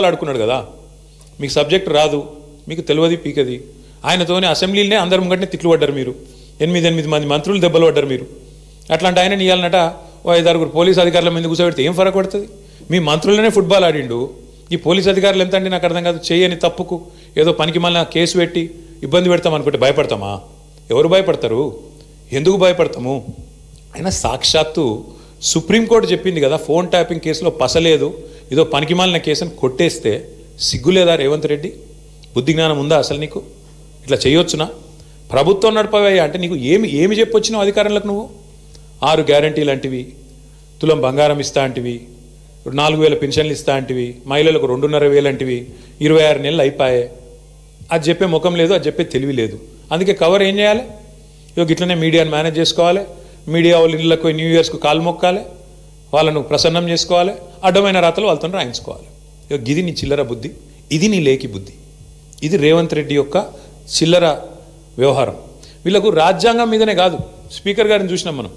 ఆడుకున్నాడు కదా, మీకు సబ్జెక్ట్ రాదు, మీకు తెలియదు పీకది. ఆయనతోనే అసెంబ్లీలోనే అందరి ముంగట్నే తిట్లు పడ్డారు మీరు. 8 మంది మంత్రులు దెబ్బలు పడ్డారు మీరు. అట్లాంటి ఆయన ఇవ్వాలన్నట ఓ 5-6 పోలీసు అధికారుల మీద కూర్చోబెడితే ఏం ఫరక పడుతుంది? మీ మంత్రులనే ఫుట్బాల్ ఆడిండు, ఈ పోలీసు అధికారులు ఎంత అండి నాకు అర్థం కాదు. చేయని తప్పుకు ఏదో పనికి మళ్ళీ కేసు పెట్టి ఇబ్బంది పెడతాం అనుకుంటే భయపడతామా? ఎవరు భయపడతారు? ఎందుకు భయపడతాము? అయినా సాక్షాత్తు సుప్రీంకోర్టు చెప్పింది కదా, ఫోన్ ట్యాపింగ్ కేసులో పసలేదు, ఏదో పనికిమాలిన కేసుని కొట్టేస్తే సిగ్గులేదా రేవంత్ రెడ్డి? బుద్ధి జ్ఞానం ఉందా అసలు నీకు? ఇట్లా చేయొచ్చునా? ప్రభుత్వం నడపవయ్యా అంటే నీకు ఏమి చెప్పొచ్చినావు అధికారంలోకి? నువ్వు 6 గ్యారంటీలు అంటివి, తులం బంగారం ఇస్తా అంటివి, 4,000 పెన్షన్లు ఇస్తా అంటివి, మహిళలకు 2,500 అంటివి, 26 నెలలు అయిపోయాయి. అది చెప్పే ముఖం లేదు, అది చెప్పే తెలివి లేదు. అందుకే కవర్ ఏం చేయాలి? ఇక ఇట్లనే మీడియాను మేనేజ్ చేసుకోవాలి, మీడియా వాళ్ళ ఇళ్ళకు న్యూ ఇయర్స్కు కాలు మొక్కాలి, వాళ్ళను ప్రసన్నం చేసుకోవాలి, అడ్డమైన రాతలు వాళ్ళతో రాయించుకోవాలి. ఇక గిది నీ చిల్లర బుద్ధి, ఇది నీ లేకి బుద్ధి, ఇది రేవంత్ రెడ్డి యొక్క చిల్లర వ్యవహారం. వీళ్ళకు రాజ్యాంగం మీదనే కాదు, స్పీకర్ గారిని చూసినాం మనం,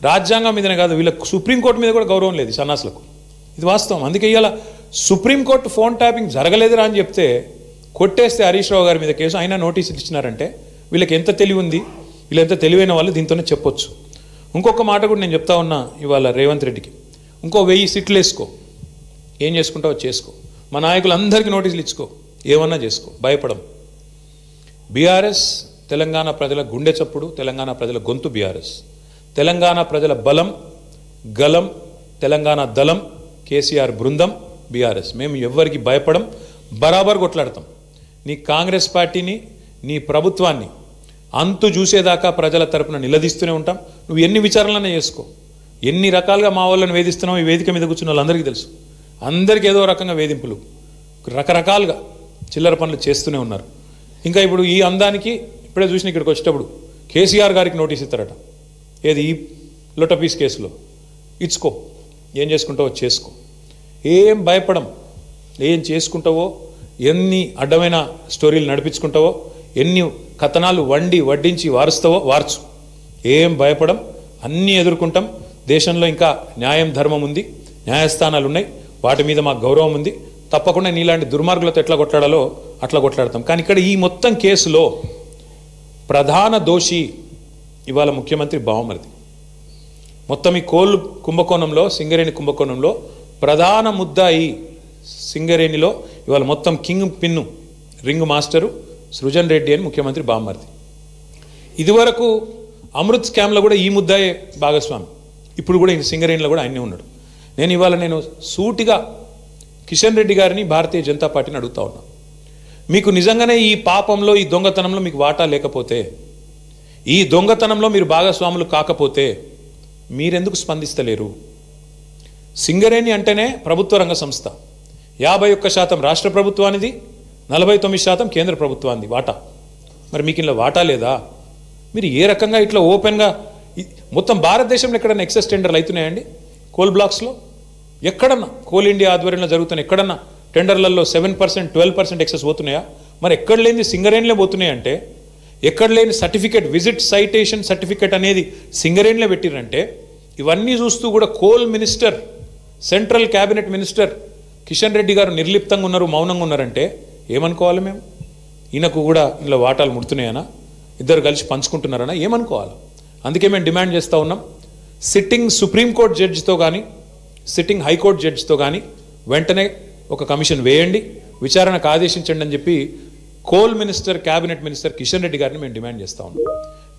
రాజ్యాంగం మీదనే కాదు, వీళ్ళకు సుప్రీంకోర్టు మీద కూడా గౌరవం లేదు సన్నాసులకు. ఇది వాస్తవం. అందుకే ఇవాళ సుప్రీంకోర్టు ఫోన్ ట్యాపింగ్ జరగలేదురా అని చెప్తే కొట్టేస్తే హరీష్ రావు గారి మీద కేసు, అయినా నోటీసులు ఇచ్చినారంటే వీళ్ళకి ఎంత తెలివి ఉంది, వీళ్ళు ఎంత తెలివైన వాళ్ళు దీంతోనే చెప్పొచ్చు. ఇంకొక మాట కూడా నేను చెప్తా ఉన్నా ఇవాళ రేవంత్ రెడ్డికి, ఇంకో 1000 సీట్లు వేసుకో, ఏం చేసుకుంటావో చేసుకో, మా నాయకులందరికీ నోటీసులు ఇచ్చుకో, ఏమన్నా చేసుకో, భయపడం. బీఆర్ఎస్ తెలంగాణ ప్రజల గుండె చప్పుడు, తెలంగాణ ప్రజల గొంతు బీఆర్ఎస్, తెలంగాణ ప్రజల బలం గలం, తెలంగాణ దళం కేసీఆర్ బృందం బీఆర్ఎస్. మేము ఎవ్వరికి భయపడం, బరాబర్ కొట్లాడతాం. నీ కాంగ్రెస్ పార్టీని, నీ ప్రభుత్వాన్ని అంతు చూసేదాకా ప్రజల తరపున నిలదీస్తూనే ఉంటాం. నువ్వు ఎన్ని విచారణలనే చేసుకో, ఎన్ని రకాలుగా మా వాళ్ళని వేధిస్తున్నావు ఈ వేదిక మీద కూర్చున్న వాళ్ళందరికీ తెలుసు. అందరికీ ఏదో రకంగా వేధింపులు, రకరకాలుగా చిల్లర పనులు చేస్తూనే ఉన్నారు. ఇంకా ఇప్పుడు ఈ అందానికి ఇప్పుడే చూసిన ఇక్కడికి వచ్చేటప్పుడు కేసీఆర్ గారికి నోటీస్ ఇస్తారట, ఏది ఈ లొటపీస్ కేసులో. ఇచ్చుకో, ఏం చేసుకుంటావో చేసుకో, ఏం భయపడం. ఏం చేసుకుంటావో, ఎన్ని అడ్డమైన స్టోరీలు నడిపించుకుంటావో, ఎన్ని కథనాలు వడ్డించి వారుస్తావో వార్చు, ఏం భయపడం. అన్నీ ఎదుర్కొంటాం. దేశంలో ఇంకా న్యాయం ధర్మం ఉంది, న్యాయస్థానాలు ఉన్నాయి, వాటి మీద మాకు గౌరవం ఉంది. తప్పకుండా నీలాంటి దుర్మార్గులతో ఎట్లా కొట్లాడాలో అట్లా కొట్లాడతాం. కానీ ఇక్కడ ఈ మొత్తం కేసులో ప్రధాన దోషి ఇవాళ ముఖ్యమంత్రి బావమరిది. మొత్తం ఈ కోల్ కుంభకోణంలో, సింగరేణి కుంభకోణంలో ప్రధాన ముద్దాయి సింగరేణిలో ఇవాళ మొత్తం king pin, ring master Srujan Reddy అని ముఖ్యమంత్రి బావమరిది. ఇదివరకు అమృత్ స్కామ్లో కూడా ఈ ముద్దాయే భాగస్వామి, ఇప్పుడు కూడా ఈ సింగరేణిలో కూడా ఆయనే ఉన్నాడు. నేను సూటిగా కిషన్ రెడ్డి గారిని, భారతీయ జనతా పార్టీని అడుగుతా ఉన్నా, మీకు నిజంగానే ఈ పాపంలో, ఈ దొంగతనంలో మీకు వాటా లేకపోతే, ఈ దొంగతనంలో మీరు భాగస్వాములు కాకపోతే మీరెందుకు స్పందిస్తలేరు? సింగరేణి అంటేనే ప్రభుత్వ రంగ సంస్థ, 51% రాష్ట్ర ప్రభుత్వానిది, 49% కేంద్ర ప్రభుత్వానికి వాటా. మరి మీకు ఇలా వాటా లేదా? మీరు ఏ రకంగా ఇట్లా ఓపెన్గా మొత్తం భారతదేశంలో ఎక్కడన్నా ఎక్సెస్ టెండర్లు అవుతున్నాయండి? కోల్ బ్లాక్స్లో ఎక్కడన్నా, కోల్ ఇండియా ఆధ్వర్యంలో జరుగుతున్న ఎక్కడన్నా టెండర్లలో 7%, 12% ఎక్సెస్ పోతున్నాయా? మరి ఎక్కడ లేని సింగరేణిలో పోతున్నాయంటే, ఎక్కడ లేని సర్టిఫికేట్, విజిట్ సైటేషన్ సర్టిఫికేట్ అనేది సింగరేణిలో పెట్టిరంటే, ఇవన్నీ చూస్తూ కూడా coal minister, central cabinet minister Kishan Reddy గారు నిర్లిప్తంగా ఉన్నారు, మౌనంగా ఉన్నారంటే ఏమనుకోవాలి మేము? ఈయనకు కూడా ఇలా వాటాలు ముడుతున్నాయనా, ఇద్దరు కలిసి పంచుకుంటున్నారనా, ఏమనుకోవాలి? అందుకే మేము డిమాండ్ చేస్తూ ఉన్నాం, సిట్టింగ్ సుప్రీంకోర్టు జడ్జితో కానీ, సిట్టింగ్ హైకోర్టు జడ్జితో కానీ వెంటనే ఒక కమిషన్ వేయండి, విచారణకు ఆదేశించండి అని చెప్పి coal minister, cabinet minister Kishan Reddy గారిని మేము డిమాండ్ చేస్తూ ఉన్నాం.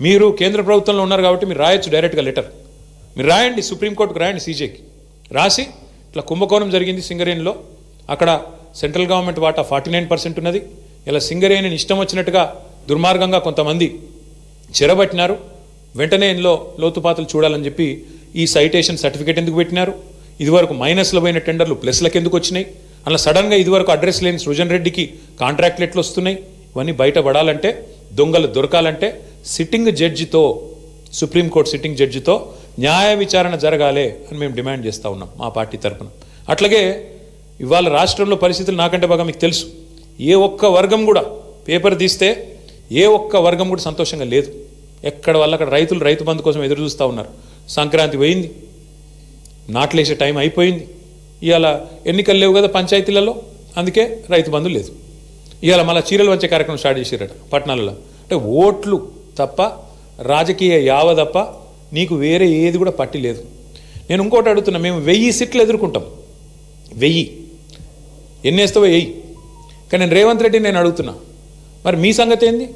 మీరు కేంద్ర ప్రభుత్వంలో ఉన్నారు కాబట్టి మీరు రాయొచ్చు డైరెక్ట్గా లెటర్, మీరు రాయండి, సుప్రీంకోర్టుకు రాయండి, సీజేకి రాసి ఇట్లా కుంభకోణం జరిగింది సింగరేణిలో, అక్కడ సెంట్రల్ గవర్నమెంట్ వాటా 49% ఉన్నది, ఇలా సింగరేణిని ఇష్టం వచ్చినట్టుగా దుర్మార్గంగా కొంతమంది చెరబట్టినారు, వెంటనే ఇందులో లోతుపాతులు చూడాలని చెప్పి ఈ సైటేషన్ సర్టిఫికేట్ ఎందుకు పెట్టినారు, ఇదివరకు మైనస్లో పోయిన టెండర్లు ప్లస్లకు ఎందుకు వచ్చినాయి, అలా సడన్గా ఇదివరకు అడ్రస్ లేని సృజన్ రెడ్డికి కాంట్రాక్ట్లు ఎట్లు వస్తున్నాయి, ఇవన్నీ బయటపడాలంటే, దొంగలు దొరకాలంటే సిట్టింగ్ జడ్జితో, సుప్రీంకోర్టు సిట్టింగ్ జడ్జితో న్యాయ విచారణ జరగాలి అని మేము డిమాండ్ చేస్తూ ఉన్నాం మా పార్టీ తరఫున. అట్లాగే ఇవాళ రాష్ట్రంలో పరిస్థితులు నాకంటే బాగా మీకు తెలుసు, ఏ ఒక్క వర్గం కూడా పేపర్ తీస్తే ఏ ఒక్క వర్గం కూడా సంతోషంగా లేదు. ఎక్కడ వాళ్ళు అక్కడ రైతులు రైతు బంధు కోసం ఎదురు చూస్తూ ఉన్నారు. సంక్రాంతి పోయింది, నాట్లేసే టైం అయిపోయింది, ఇవాళ ఎన్నికలు లేవు కదా పంచాయతీలలో, అందుకే రైతు బంధు లేదు. ఇవాళ మళ్ళీ చీరలు వచ్చే కార్యక్రమం స్టార్ట్ చేసిరట పట్టణాలలో. అంటే ఓట్లు తప్ప రాజకీయ యావ తప్ప నీకు వేరే ఏది కూడా పట్టి లేదు. నేను ఇంకోటి అడుగుతున్నా, మేము 1000 సీట్లు ఎదుర్కొంటాం, 1000 ఎన్నేస్తావో వెయ్యి. కానీ నేను రేవంత్ రెడ్డి నేను అడుగుతున్నా, మరి మీ సంగతి ఏంది?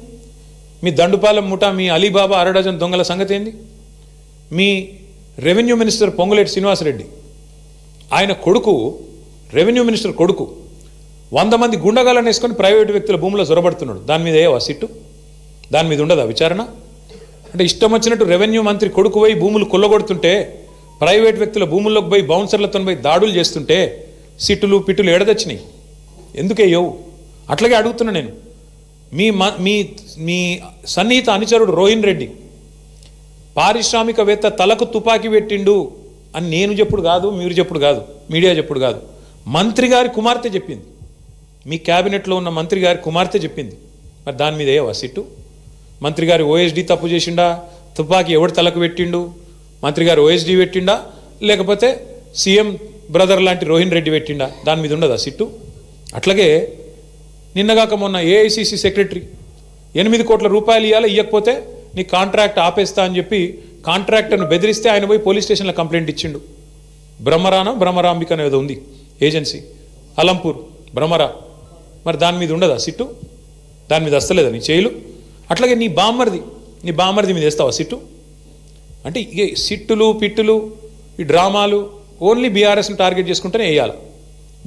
మీ దండుపాలెం ముఠా, మీ అలీబాబా అరడజన్ దొంగల సంగతి ఏంది? మీ రెవెన్యూ మినిస్టర్ పొంగులేటి శ్రీనివాసరెడ్డి, ఆయన కొడుకు, రెవెన్యూ మినిస్టర్ కొడుకు 100 మంది గుండగాలను వేసుకొని ప్రైవేటు వ్యక్తుల భూములో జొరబడుతున్నాడు. దాని మీద ఏవా సిట్టు? దాని మీద ఉండదా విచారణ? అంటే ఇష్టం వచ్చినట్టు రెవెన్యూ మంత్రి కొడుకు పోయి భూములు కొల్లగొడుతుంటే, ప్రైవేట్ వ్యక్తుల భూముల్లోకి పోయి బౌన్సర్లతో పోయి దాడులు చేస్తుంటే సిట్టులు పిట్టులు ఎడదచ్చినాయి? ఎందుకేయవు? అట్లాగే అడుగుతున్నా నేను. మీ మీ సన్నిహిత అనుచరుడు రోహిన్ రెడ్డి పారిశ్రామికవేత్త తలకు తుపాకీ పెట్టిండు అని నేను చెప్పుడు కాదు, మీరు చెప్పుడు కాదు, మీడియా చెప్పుడు కాదు, మంత్రి గారి కుమార్తె చెప్పింది. మీ క్యాబినెట్లో ఉన్న మంత్రి గారి కుమార్తె చెప్పింది. మరి దాని మీద ఏవా సిట్టు? మంత్రి గారి ఓఎస్డీ తప్పు చేసిండా? తుపాకీ ఎవడు తలకు పెట్టిండు? మంత్రి గారు ఓఎస్డీ పెట్టిండా, లేకపోతే సీఎం బ్రదర్ లాంటి రోహిన్ రెడ్డి పెట్టిండా? దాని మీద ఉండదా సిట్టు? అట్లాగే నిన్నగాక మొన్న ఏఐసిసి సెక్రటరీ 8 కోట్ల రూపాయలు ఇవ్వాలి, ఇవ్వకపోతే నీ కాంట్రాక్ట్ ఆపేస్తా అని చెప్పి కాంట్రాక్టర్ను బెదిరిస్తే ఆయన పోయి పోలీస్ స్టేషన్లో కంప్లైంట్ ఇచ్చిండు. బ్రహ్మరాంబిక అనేది ఉంది ఏజెన్సీ, అలంపూర్ బ్రహ్మరా. మరి దాని మీద ఉండదా సిట్టు? దాని మీద వస్తలేదా నీ చేయిలు? అట్లాగే నీ బామ్మర్ది మీద వేస్తావా సిట్టు? అంటే ఇక సిట్టులు పిట్టులు ఈ డ్రామాలు ఓన్లీ బీఆర్ఎస్ని టార్గెట్ చేసుకుంటేనే వేయాలి.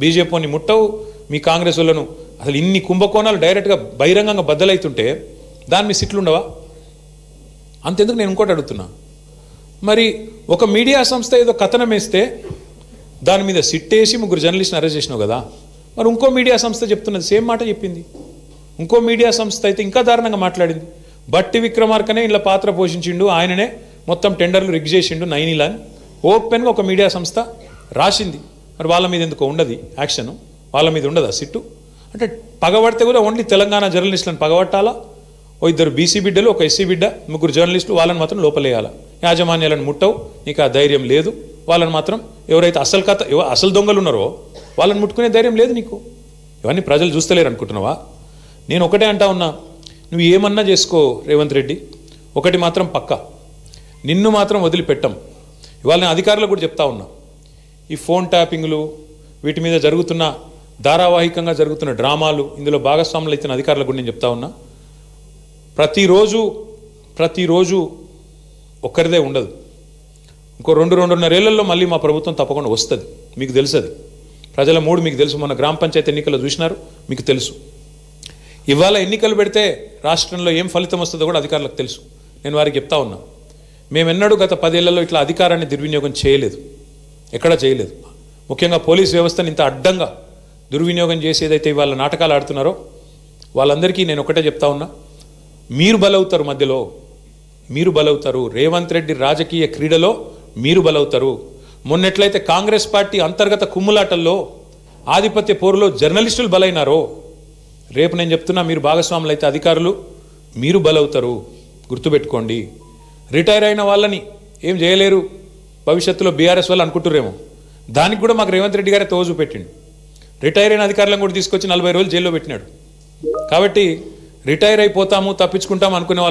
బీజేపీని ముట్టవు, మీ కాంగ్రెస్ వాళ్ళను అసలు ఇన్ని కుంభకోణాలు డైరెక్ట్గా బహిరంగంగా బద్దలవుతుంటే దాని మీద సిట్లు ఉండవా? అంతెందుకు నేను ఇంకోటి అడుగుతున్నా, మరి ఒక మీడియా సంస్థ ఏదో కథనం వేస్తే దాని మీద సిట్టేసి 3 జర్నలిస్ట్ని అరెస్ట్ చేసినావు కదా, మరి ఇంకో మీడియా సంస్థ చెప్తున్నది సేమ్ మాట చెప్పింది. ఇంకో మీడియా సంస్థ అయితే ఇంకా దారుణంగా మాట్లాడింది. బట్టి విక్రమార్కనే ఇలా పాత్ర పోషించిండు, ఆయననే మొత్తం టెండర్లు రిగ్ చేసిండు నైనిలా అని ఓపెన్గా ఒక మీడియా సంస్థ రాసింది. మరి వాళ్ళ మీద ఎందుకో ఉండదు యాక్షన్? వాళ్ళ మీద ఉండదా సిట్టు? అంటే పగబడితే కూడా ఓన్లీ తెలంగాణ జర్నలిస్టులను పగబట్టాలా? ఓ 2 బీసీ బిడ్డలు, ఒక ఎస్సీ బిడ్డ, 3 జర్నలిస్టులు, వాళ్ళని మాత్రం లోపలేయాలా? యాజమాన్యాలను ముట్టవు, నీకు ఆ ధైర్యం లేదు. వాళ్ళని మాత్రం ఎవరైతే అసలు దొంగలు ఉన్నారో వాళ్ళని ముట్టుకునే ధైర్యం లేదు నీకు. ఇవన్నీ ప్రజలు చూస్తలేరు అనుకుంటున్నావా? నేను ఒకటే అంటా ఉన్నా, నువ్వు ఏమన్నా చేసుకో రేవంత్ రెడ్డి, ఒకటి మాత్రం పక్కా, నిన్ను మాత్రం వదిలిపెట్టం. ఇవాళ నేను అధికారులకు కూడా చెప్తా ఉన్నా, ఈ ఫోన్ ట్యాపింగ్లు వీటి మీద జరుగుతున్న ధారావాహికంగా జరుగుతున్న డ్రామాలు, ఇందులో భాగస్వాములు అయితే అధికారులకు కూడా నేను చెప్తా ఉన్నా, ప్రతిరోజు ఒక్కరిదే ఉండదు. ఇంకో 2-2.5 ఏళ్లలో మళ్ళీ మా ప్రభుత్వం తప్పకుండా వస్తుంది. మీకు తెలుసు, అది ప్రజల మూడు మీకు తెలుసు. మొన్న గ్రామ పంచాయతీ ఎన్నికల్లో చూసినారు, మీకు తెలుసు. ఇవాళ ఎన్నికలు పెడితే రాష్ట్రంలో ఏం ఫలితం వస్తుందో కూడా అధికారులకు తెలుసు. నేను వారికి చెప్తా ఉన్నా, మేమెన్నడూ గత 10 ఏళ్లలో ఇట్లా అధికారాన్ని దుర్వినియోగం చేయలేదు, ఎక్కడా చేయలేదు. ముఖ్యంగా పోలీస్ వ్యవస్థను ఇంత అడ్డంగా దుర్వినియోగం చేసి ఏదైతే ఇవాళ నాటకాలు ఆడుతున్నారో వాళ్ళందరికీ నేను ఒకటే చెప్తా ఉన్నా, మీరు బలవుతారు, మధ్యలో మీరు బలవుతారు. రేవంత్ రెడ్డి రాజకీయ క్రీడలో మీరు బలవుతారు. మొన్నెట్లయితే కాంగ్రెస్ పార్టీ అంతర్గత కుమ్ములాటల్లో ఆధిపత్య పోరులో జర్నలిస్టులు బలైనారో, రేపు నేను చెప్తున్నా, మీరు భాగస్వాములు అయితే అధికారులు మీరు బలవుతారు. గుర్తుపెట్టుకోండి. రిటైర్ అయిన వాళ్ళని ఏం చేయలేరు భవిష్యత్తులో బీఆర్ఎస్ వాళ్ళు అనుకుంటురేమో, దానికి కూడా మాకు రేవంత్ రెడ్డి గారే తోజు పెట్టిండు. రిటైర్ అయిన అధికారులను కూడా తీసుకొచ్చి 40 రోజులు జైల్లో పెట్టినాడు. కాబట్టి రిటైర్ అయిపోతాము, తప్పించుకుంటాము అనుకునే వాళ్ళు